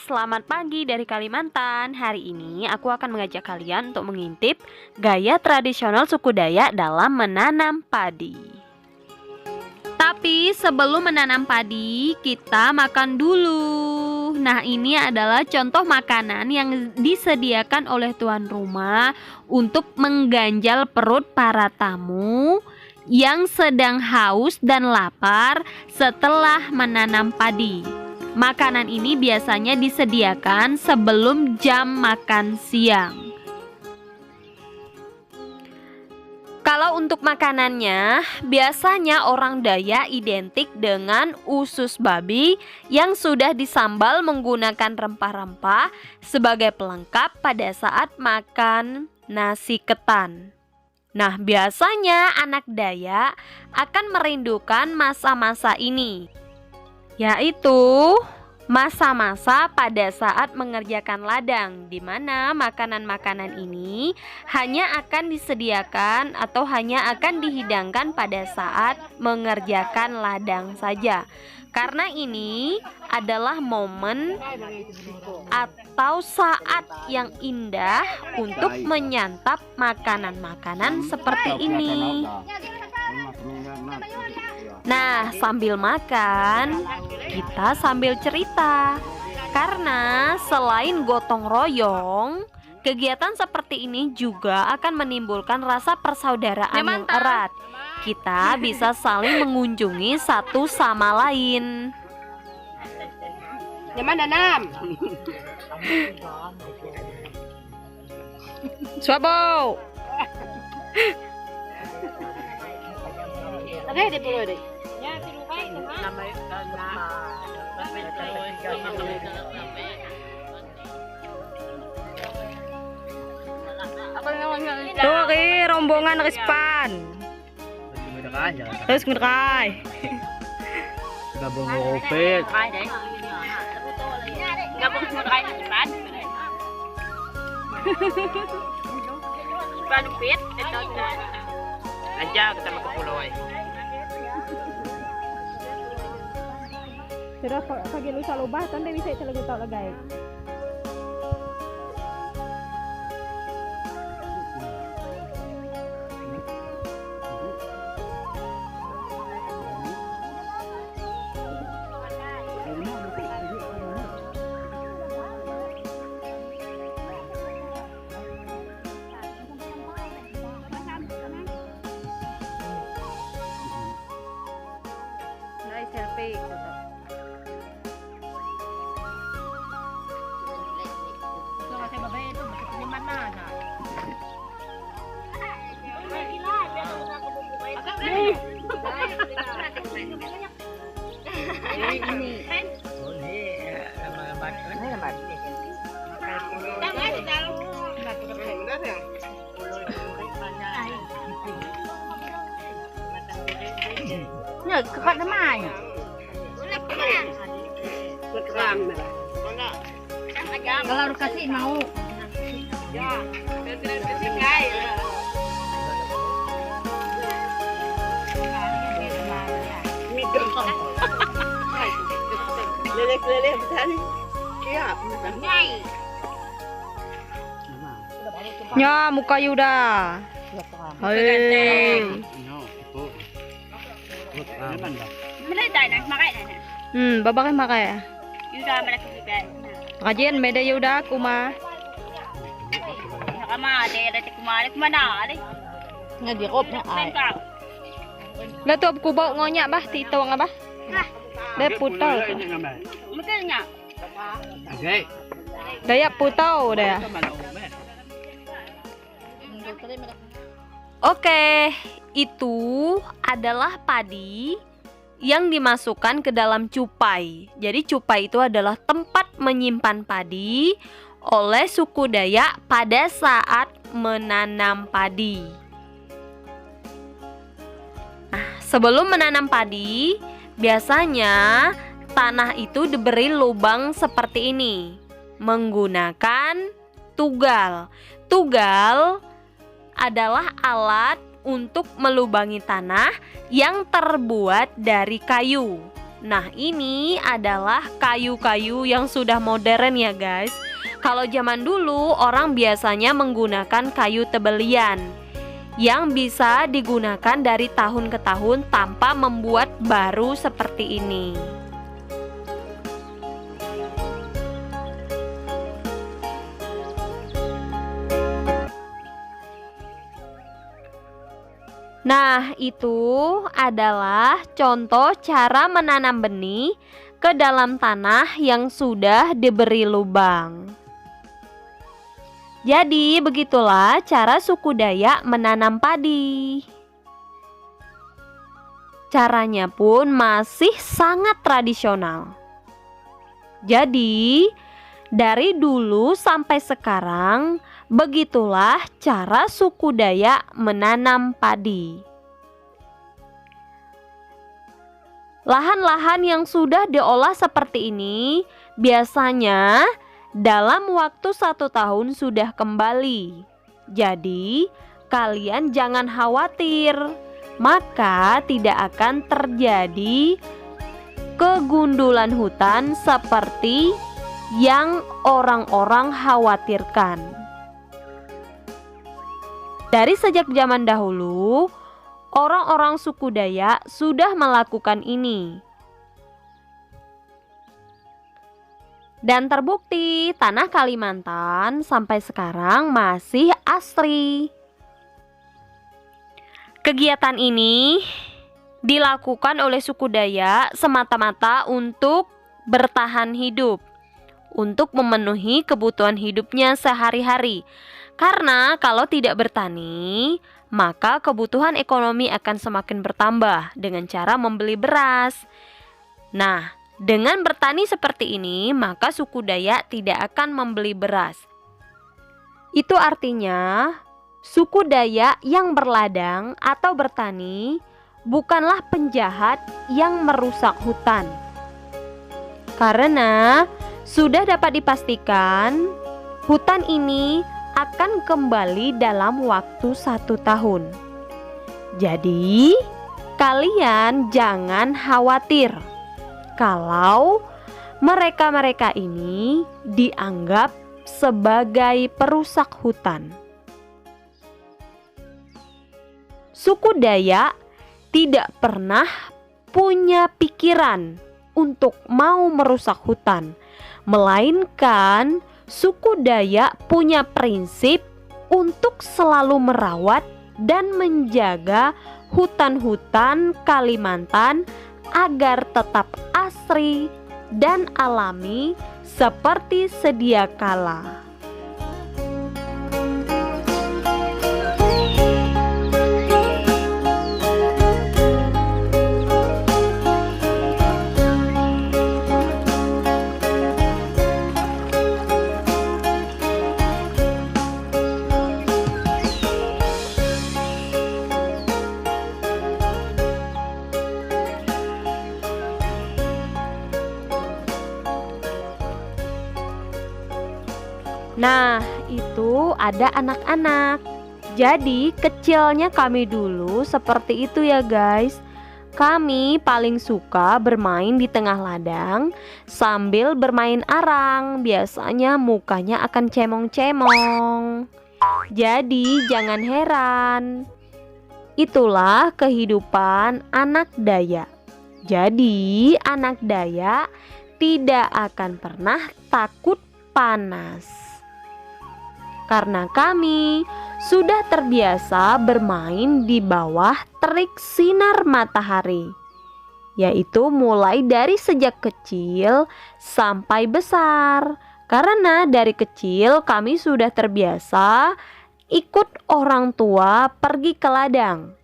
selamat pagi dari Kalimantan. Hari ini aku akan mengajak kalian untuk mengintip gaya tradisional suku Dayak dalam menanam padi. Tapi sebelum menanam padi, kita makan dulu. Nah, ini adalah contoh makanan yang disediakan oleh tuan rumah untuk mengganjal perut para tamu yang sedang haus dan lapar setelah menanam padi. Makanan ini biasanya disediakan sebelum jam makan siang. Kalau untuk makanannya, biasanya orang Dayak identik dengan usus babi yang sudah disambal menggunakan rempah-rempah sebagai pelengkap pada saat makan nasi ketan. Nah, biasanya anak Dayak akan merindukan masa-masa ini, yaitu masa-masa pada saat mengerjakan ladang, di mana makanan-makanan ini hanya akan disediakan atau hanya akan dihidangkan pada saat mengerjakan ladang saja. Karena ini adalah momen atau saat yang indah untuk menyantap makanan-makanan seperti ini. Nah, sambil makan, kita sambil cerita. Karena selain gotong royong, kegiatan seperti ini juga akan menimbulkan rasa persaudaraan yang erat. Kita bisa saling mengunjungi satu sama lain. Nyaman nanam. Swabo. Ada di pulau deh. Tuh rombongan Rispan. Terus ngerai. Gabung ngopet. Gabung ngerai di depan. Depan pit, Aja kita ke pulau ay. Terus pagi lu salubah tanda bisa talaga tao lagay. Selfie gitu. Kasi babae ito, di mana na. Nhờ các nó mai. Kalau lu kasih mau. Ya, lele betul. Siap. Nya muka Yuda. Hei. Mana dah nak makan nak. Babaknya makai. Yuda mana kita. Kajian beda Yuda aku mah. Kama ada kumalik mana ada. Nga di kop na ay. Lato aku bawa ngonyak bah tito nga bah. Be putaw. Makanya. Agay. Daya putaw daya. Oke, itu adalah padi yang dimasukkan ke dalam cupai. Jadi cupai itu adalah tempat menyimpan padi oleh suku Dayak pada saat menanam padi. Nah, sebelum menanam padi, biasanya tanah itu diberi lubang seperti ini menggunakan tugal. Tugal adalah alat untuk melubangi tanah yang terbuat dari kayu. Nah, ini adalah kayu-kayu yang sudah modern ya guys. Kalau zaman dulu orang biasanya menggunakan kayu tebelian yang bisa digunakan dari tahun ke tahun tanpa membuat baru seperti ini. Nah, itu adalah contoh cara menanam benih ke dalam tanah yang sudah diberi lubang. Jadi, begitulah cara suku Dayak menanam padi. Caranya pun masih sangat tradisional. Jadi, dari dulu sampai sekarang, begitulah cara suku Dayak menanam padi. Lahan-lahan yang sudah diolah seperti ini biasanya dalam waktu 1 tahun sudah kembali. Jadi, kalian jangan khawatir, maka tidak akan terjadi kegundulan hutan seperti yang orang-orang khawatirkan. Dari sejak zaman dahulu, orang-orang suku Dayak sudah melakukan ini. Dan terbukti tanah Kalimantan sampai sekarang masih asri. Kegiatan ini dilakukan oleh suku Dayak semata-mata untuk bertahan hidup, untuk memenuhi kebutuhan hidupnya sehari-hari. Karena kalau tidak bertani, maka kebutuhan ekonomi akan semakin bertambah dengan cara membeli beras. Nah, dengan bertani seperti ini, maka suku Dayak tidak akan membeli beras. Itu artinya, suku Dayak yang berladang atau bertani bukanlah penjahat yang merusak hutan. Karena sudah dapat dipastikan, hutan ini akan kembali dalam waktu 1 tahun. Jadi, kalian jangan khawatir kalau mereka-mereka ini dianggap sebagai perusak hutan. Suku Dayak tidak pernah punya pikiran untuk mau merusak hutan, melainkan suku Dayak punya prinsip untuk selalu merawat dan menjaga hutan-hutan Kalimantan agar tetap asri dan alami seperti sedia kala. Nah, itu ada anak-anak. Jadi, kecilnya kami dulu seperti itu ya guys. Kami paling suka bermain di tengah ladang sambil bermain arang. Biasanya mukanya akan cemong-cemong. Jadi, jangan heran. Itulah kehidupan anak Dayak. Jadi, anak Dayak tidak akan pernah takut panas. Karena kami sudah terbiasa bermain di bawah terik sinar matahari, yaitu mulai dari sejak kecil sampai besar. Karena dari kecil kami sudah terbiasa ikut orang tua pergi ke ladang.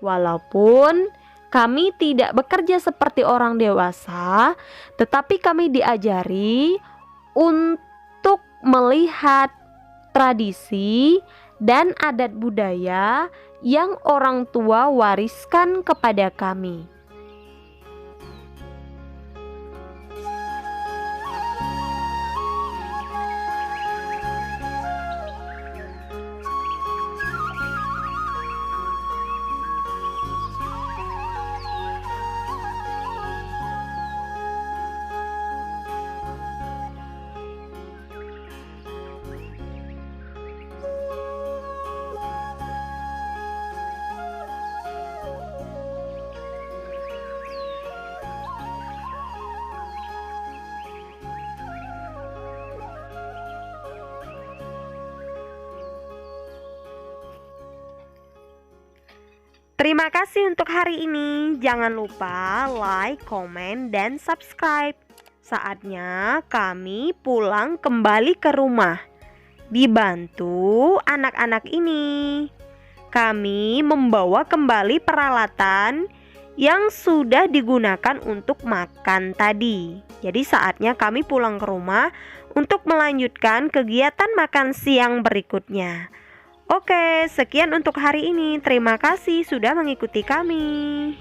Walaupun kami tidak bekerja seperti orang dewasa, tetapi kami diajari untuk melihat tradisi dan adat budaya yang orang tua wariskan kepada kami. Terima kasih untuk hari ini. Jangan lupa like, komen, dan subscribe. Saatnya kami pulang kembali ke rumah. Dibantu anak-anak ini. Kami membawa kembali peralatan yang sudah digunakan untuk makan tadi. Jadi saatnya kami pulang ke rumah untuk melanjutkan kegiatan makan siang berikutnya. Oke, sekian untuk hari ini. Terima kasih sudah mengikuti kami.